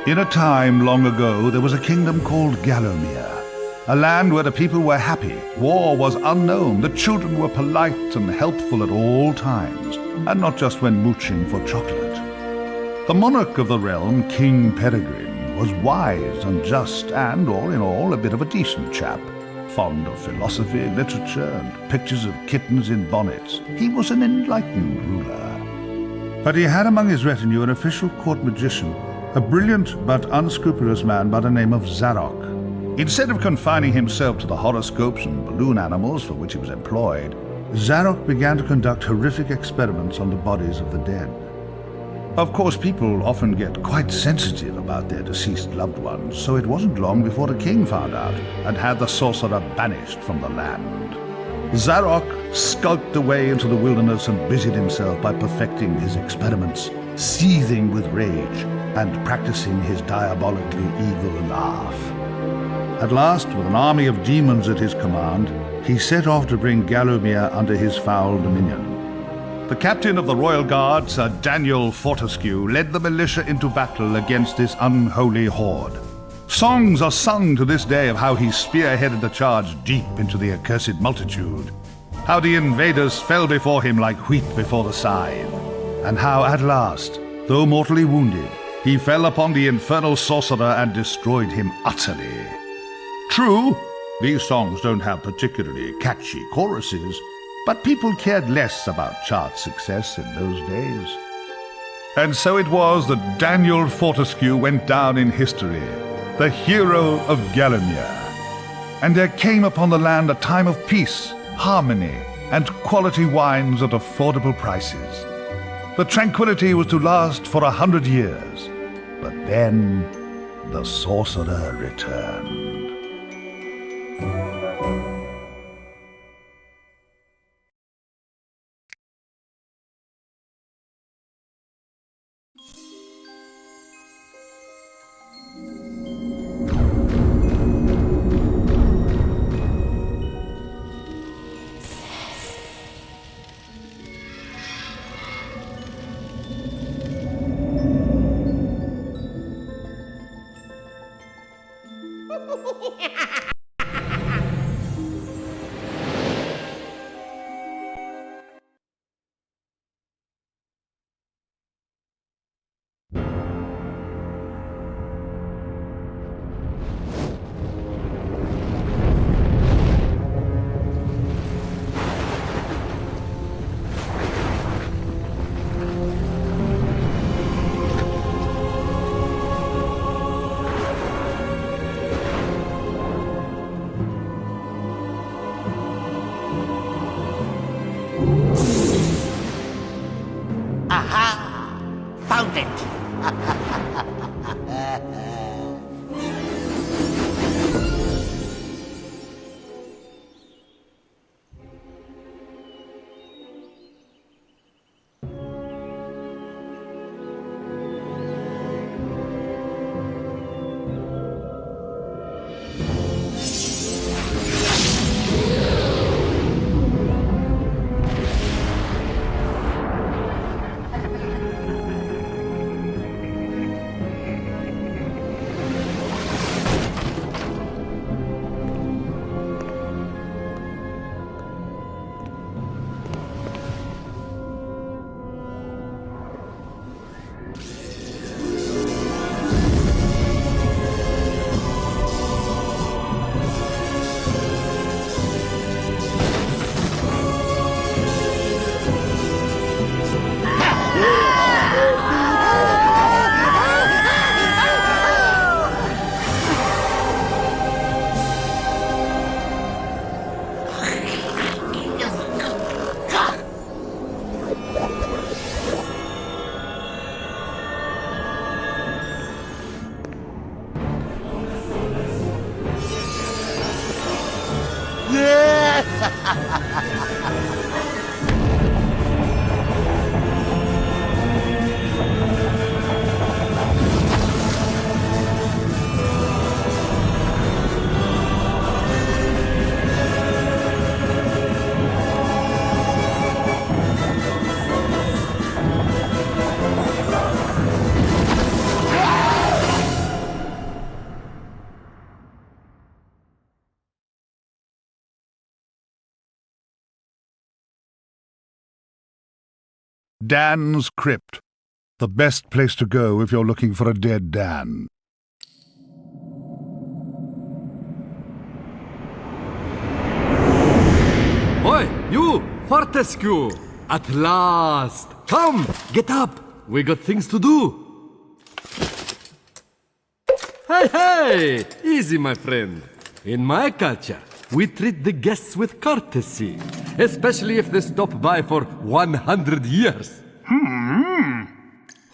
In a time long ago, there was a kingdom called Gallowmere, a land where the people were happy, war was unknown, the children were polite and helpful at all times, and not just when mooching for chocolate. The monarch of the realm, King Peregrine, was wise and just and, all in all, a bit of a decent chap, fond of philosophy, literature, and pictures of kittens in bonnets. He was an enlightened ruler. But he had among his retinue an official court magician, a brilliant but unscrupulous man by the name of Zarok. Instead of confining himself to the horoscopes and balloon animals for which he was employed, Zarok began to conduct horrific experiments on the bodies of the dead. Of course, people often get quite sensitive about their deceased loved ones, so it wasn't long before the king found out and had the sorcerer banished from the land. Zarok skulked away into the wilderness and busied himself by perfecting his experiments, seething with rage and practicing his diabolically evil laugh. At last, with an army of demons at his command, he set off to bring Gallowmere under his foul dominion. The captain of the royal guard, Sir Daniel Fortescue, led the militia into battle against this unholy horde. Songs are sung to this day of how he spearheaded the charge deep into the accursed multitude, how the invaders fell before him like wheat before the scythe, and how at last, though mortally wounded, he fell upon the infernal sorcerer and destroyed him utterly. True, these songs don't have particularly catchy choruses, but people cared less about chart success in those days. And so it was that Daniel Fortescue went down in history, the hero of Gallowmere. And there came upon the land a time of peace, harmony, and quality wines at affordable prices. The tranquility was to last for 100 years, but then the sorcerer returned. Found it! Dan's Crypt. The best place to go if you're looking for a dead Dan. Oi, you! Fortescue! At last! Come, get up! We got things to do! Hey! Easy, my friend. In my culture, we treat the guests with courtesy, especially if they stop by for 100 years.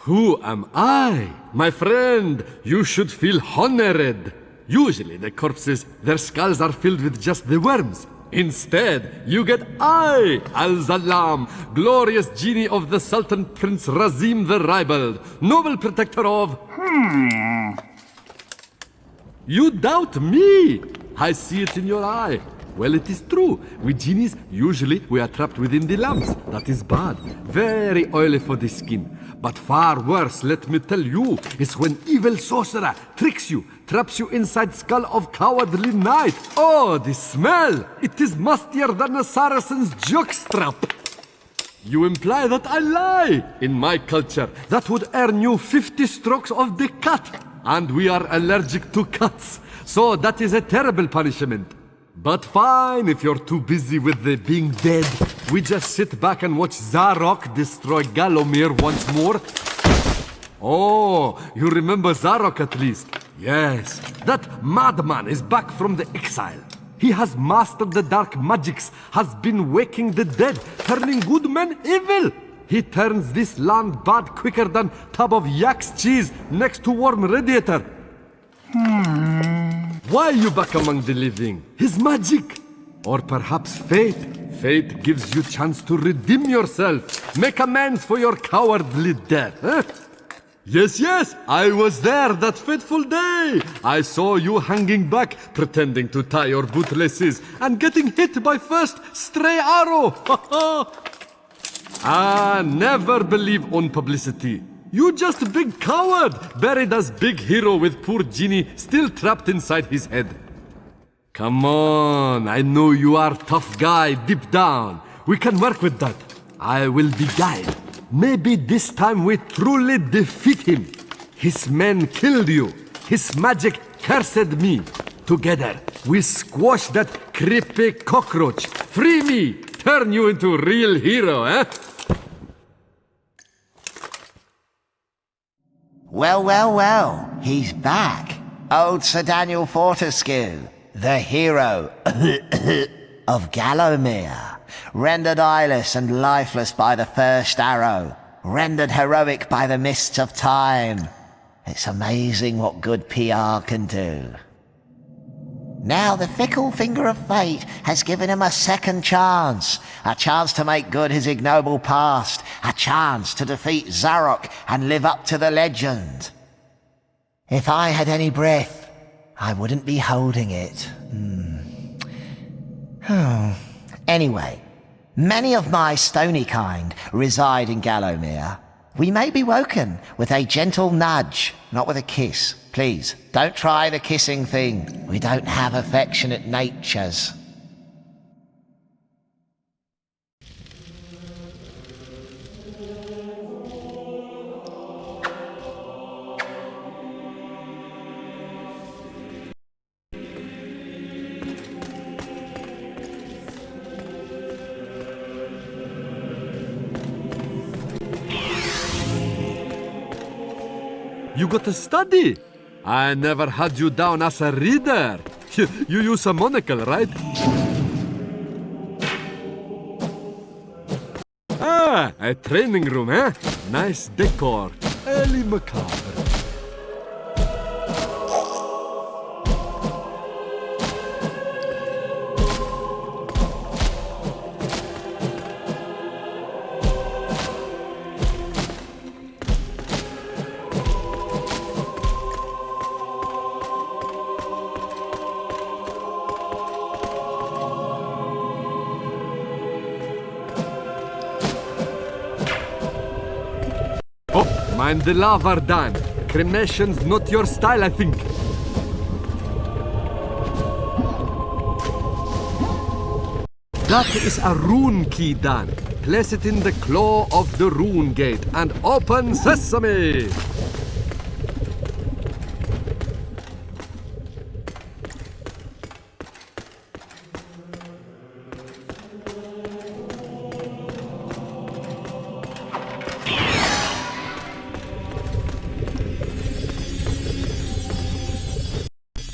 Who am I? My friend, you should feel honored. Usually the corpses, their skulls are filled with just the worms. Instead, you get I, Al-Zalam, glorious genie of the Sultan Prince Razim the Ribald, noble protector of... You doubt me? I see it in your eye. Well, it is true. With genies, usually we are trapped within the lamps. That is bad. Very oily for the skin. But far worse, let me tell you, is when evil sorcerer tricks you, traps you inside skull of cowardly knight. Oh, the smell! It is mustier than a Saracen's jockstrap. You imply that I lie. In my culture, that would earn you 50 strokes of the cut. And we are allergic to cuts. So that is a terrible punishment. But fine, if you're too busy with the being dead, we just sit back and watch Zarok destroy Galomir once more. Oh, you remember Zarok at least? Yes, that madman is back from the exile. He has mastered the dark magics, has been waking the dead, turning good men evil. He turns this land bad quicker than tub of yak's cheese next to warm radiator. Why you back among the living? His magic. Or perhaps fate. Fate gives you chance to redeem yourself. Make amends for your cowardly death. Huh? Yes, I was there that fateful day. I saw you hanging back, pretending to tie your bootlaces, and getting hit by first stray arrow. Never believe on publicity. You just a big coward, buried as big hero with poor genie still trapped inside his head. Come on, I know you are tough guy deep down. We can work with that. I will be guide. Maybe this time we truly defeat him. His men killed you. His magic cursed me. Together, we squash that creepy cockroach. Free me! Turn you into a real hero, eh? Well, he's back. Old Sir Daniel Fortescue, the hero of Galomir, rendered eyeless and lifeless by the first arrow, rendered heroic by the mists of time. It's amazing what good PR can do. Now the fickle finger of fate has given him a second chance. A chance to make good his ignoble past. A chance to defeat Zarok and live up to the legend. If I had any breath, I wouldn't be holding it. Anyway, many of my stony kind reside in Galomir. We may be woken with a gentle nudge, not with a kiss. Please, don't try the kissing thing. We don't have affectionate natures. You got to study. I never had you down as a reader. You use a monocle, right? A training room, eh? Nice decor. Early macabre. Mind the lava, Dan. Cremation's not your style, I think. That is a rune key, Dan. place it in the claw of the rune gate and open sesame!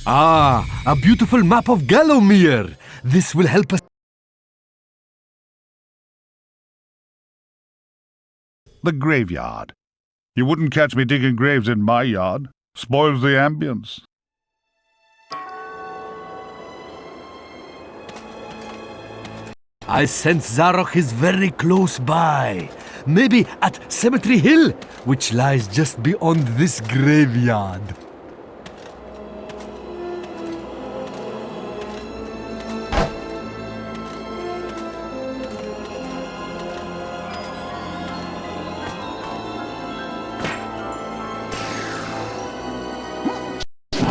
Ah, a beautiful map of Gallowmere! This will help us. The graveyard. You wouldn't catch me digging graves in my yard. Spoils the ambience. I sense Zarok is very close by. Maybe at Cemetery Hill, which lies just beyond this graveyard.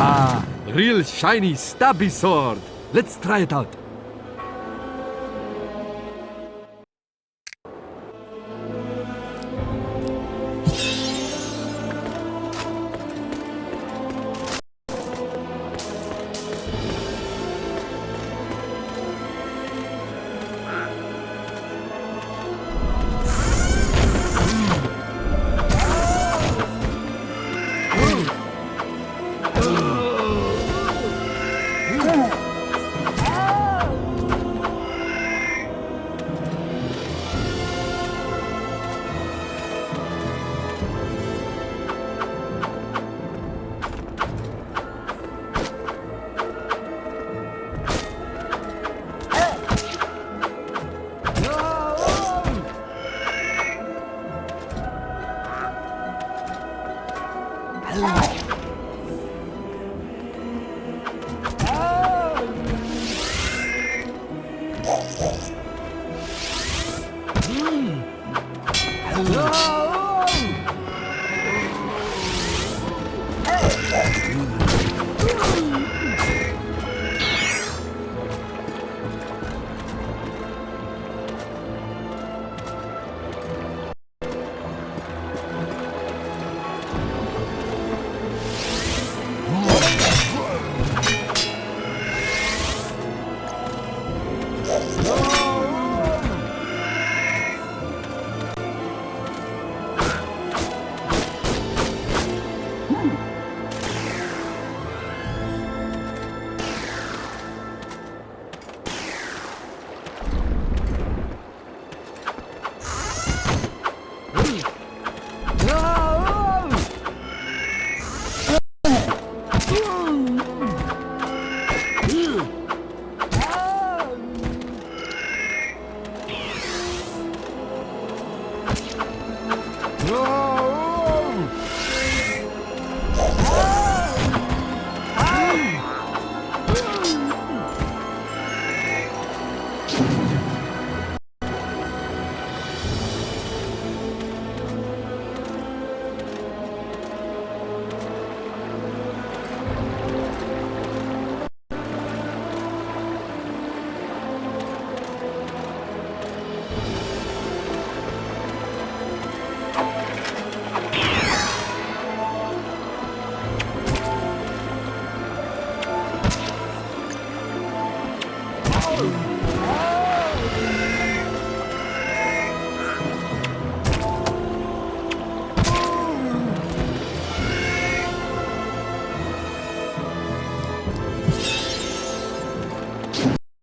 Ah, real shiny stabby sword. Let's try it out.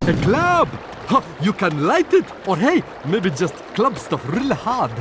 A club! Huh, you can light it, or hey, maybe just club stuff really hard.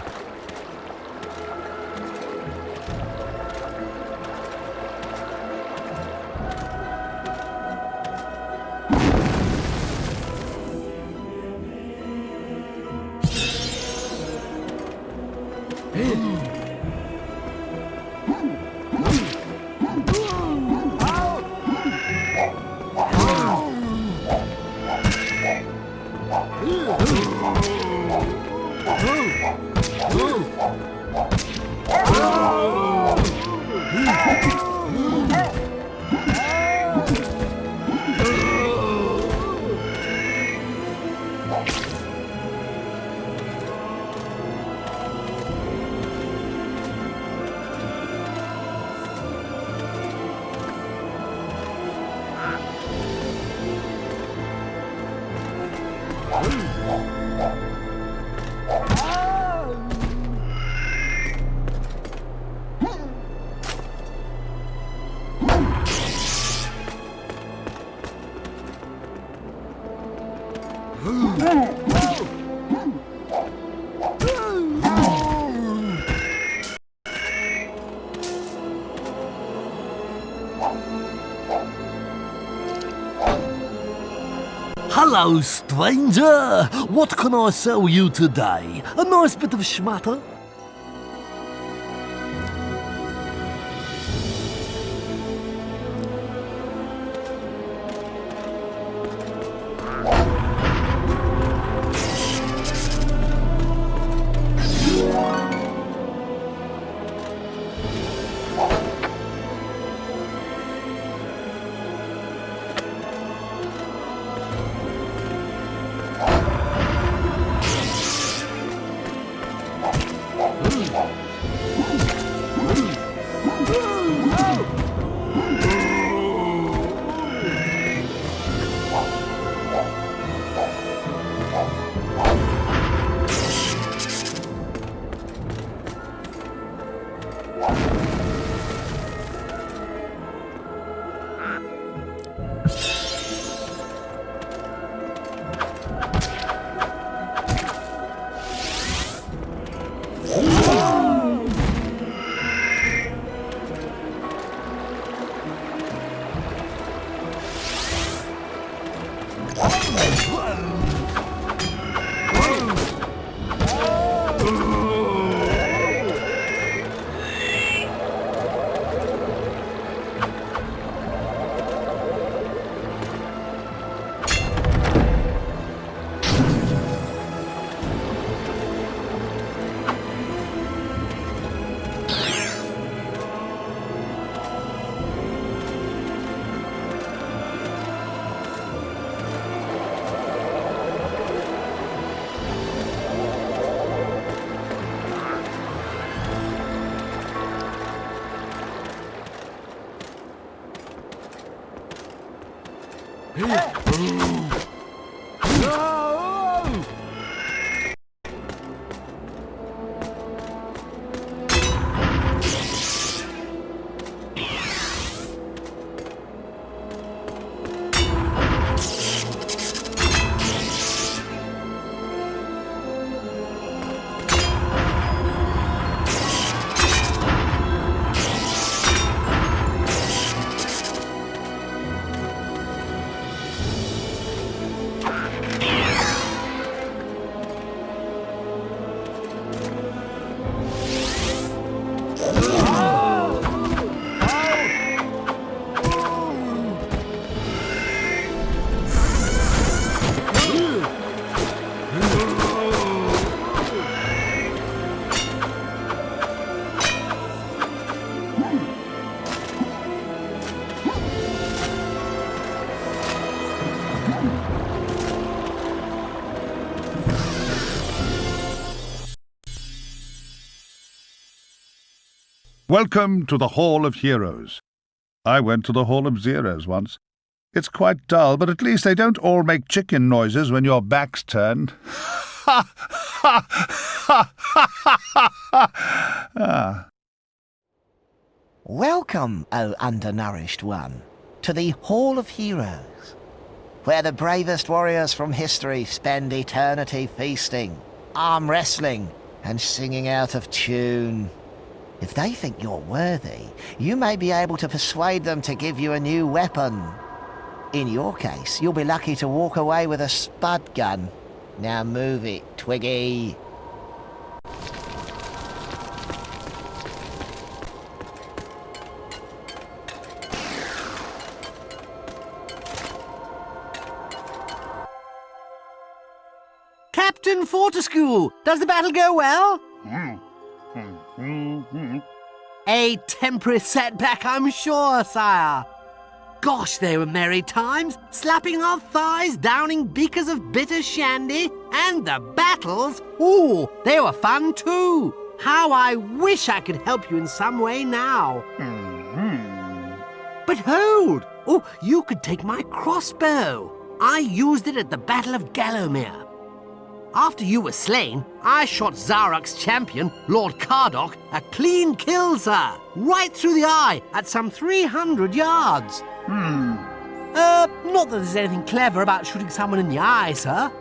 Hello, stranger! What can I sell you today? A nice bit of schmatter? Welcome to the Hall of Heroes. I went to the Hall of Zeros once. It's quite dull, but at least they don't all make chicken noises when your back's turned. Welcome, O undernourished one, to the Hall of Heroes, where the bravest warriors from history spend eternity feasting, arm wrestling, and singing out of tune. If they think you're worthy, you may be able to persuade them to give you a new weapon. In your case, you'll be lucky to walk away with a spud gun. Now move it, Twiggy. Captain Fortescue, does the battle go well? A temporary setback, I'm sure, sire. Gosh, they were merry times, slapping our thighs, downing beakers of bitter shandy, and the battles, ooh, they were fun too. How I wish I could help you in some way now. But hold! Oh, you could take my crossbow. I used it at the Battle of Gallowmere. After you were slain, I shot Zarok's champion, Lord Kardok, a clean kill, sir. Right through the eye at some 300 yards. Not that there's anything clever about shooting someone in the eye, sir.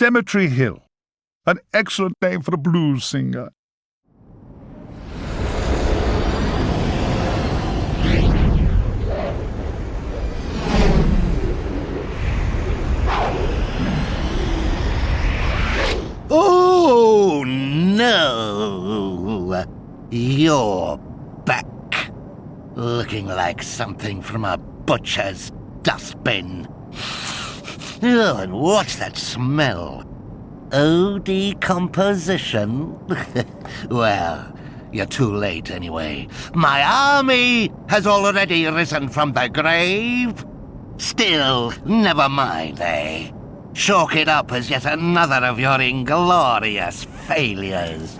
Cemetery Hill. An excellent name for a blues singer. Oh, no. You're back. Looking like something from a butcher's dustbin. Oh, and what's that smell? Oh, decomposition? Well, you're too late anyway. My army has already risen from the grave. Still, never mind, eh? Chalk it up as yet another of your inglorious failures.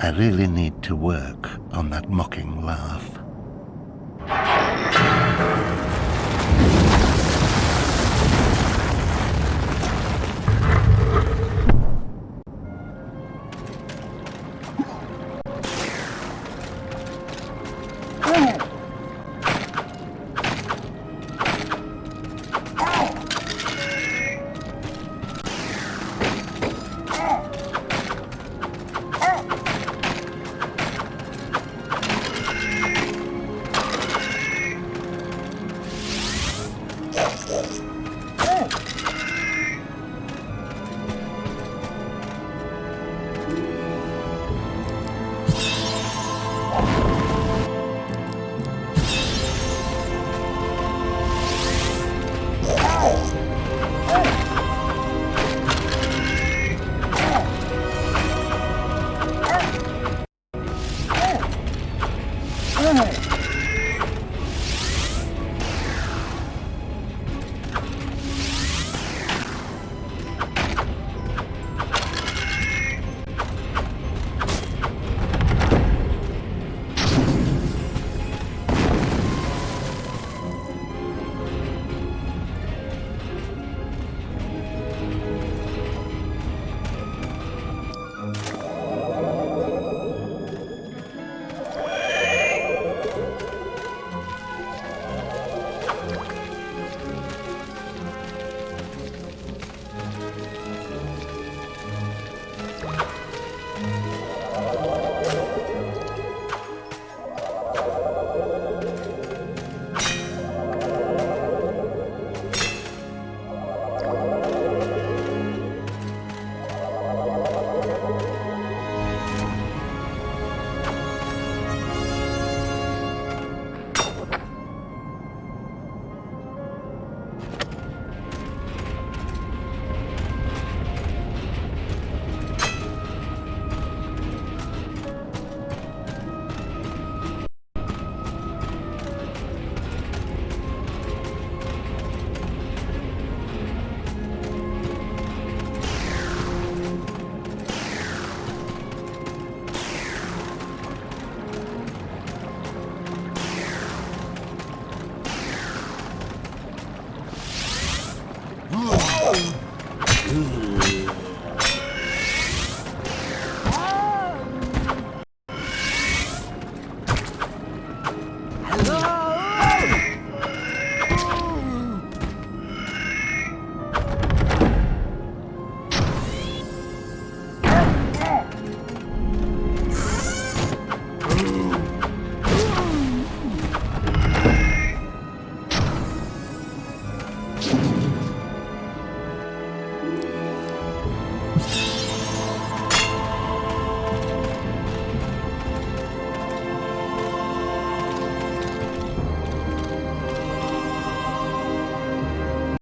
I really need to work on that mocking laugh.